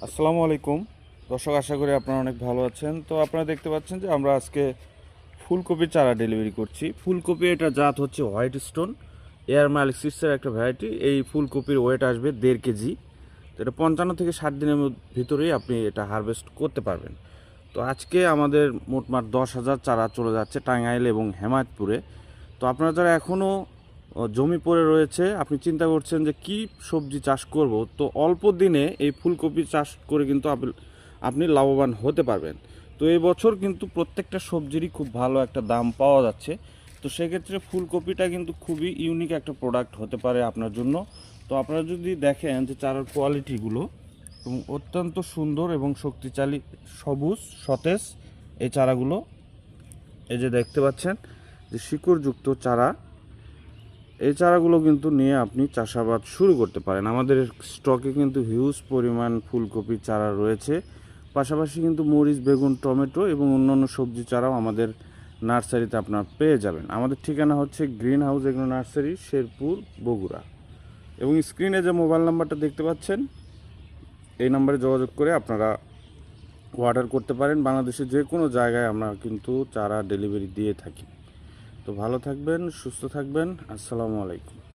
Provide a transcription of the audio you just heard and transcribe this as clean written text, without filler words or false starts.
আসসালামু আলাইকুম দর্শক, আশা করি আপনারা অনেক ভালো আছেন। তো আপনারা দেখতে পাচ্ছেন যে আমরা আজকে ফুলকপির চারা ডেলিভারি করছি। ফুলকপি এটা জাত হচ্ছে হোয়াইট স্টোন এয়ার মালিক সিক্সের একটা ভ্যারাইটি। এই ফুলকপির ওয়েট আসবে 1.5 কেজি। তো এটা 55 থেকে 60 দিনের ভিতরেই আপনি এটা হারভেস্ট করতে পারবেন। তো আজকে আমাদের মোটমাট 10,000 চারা চলে যাচ্ছে টাঙ্গাইল এবং হেমায়তপুরে। তো আপনারা যারা এখনও জমি পড়ে রয়েছে, আপনি চিন্তা করছেন যে কি সবজি চাষ করব, তো অল্প দিনে এই ফুলকপি চাষ করে কিন্তু আপনি লাভবান হতে পারবেন। তো এই বছর কিন্তু প্রত্যেকটা সবজিরই খুব ভালো একটা দাম পাওয়া যাচ্ছে। তো সেক্ষেত্রে ফুলকপিটা কিন্তু খুবই ইউনিক একটা প্রোডাক্ট হতে পারে আপনার জন্য। তো আপনারা যদি দেখেন যে চারার কোয়ালিটিগুলো এবং অত্যন্ত সুন্দর এবং শক্তিশালী, সবুজ সতেজ এই চারাগুলো, এই যে দেখতে পাচ্ছেন যে শিকড়যুক্ত চারা, এই চারাগুলো কিন্তু নিয়ে আপনি চাষাবাদ শুরু করতে পারেন। আমাদের স্টকে কিন্তু হিউজ পরিমাণ ফুলকপির চারা রয়েছে। পাশাপাশি কিন্তু মরিচ, বেগুন, টমেটো এবং অন্যান্য সবজি চারাও আমাদের নার্সারিতে আপনারা পেয়ে যাবেন। আমাদের ঠিকানা হচ্ছে green house agro nursery, Sherpur, Bogura. এবং স্ক্রিনে যে মোবাইল নাম্বারটা দেখতে পাচ্ছেন, এই নাম্বারে যোগাযোগ করে আপনারা অর্ডার করতে পারেন। বাংলাদেশের যে কোনো জায়গায় আমরা কিন্তু চারা ডেলিভারি দিয়ে থাকি। তো ভালো থাকবেন, সুস্থ থাকবেন। আসসালামু আলাইকুম।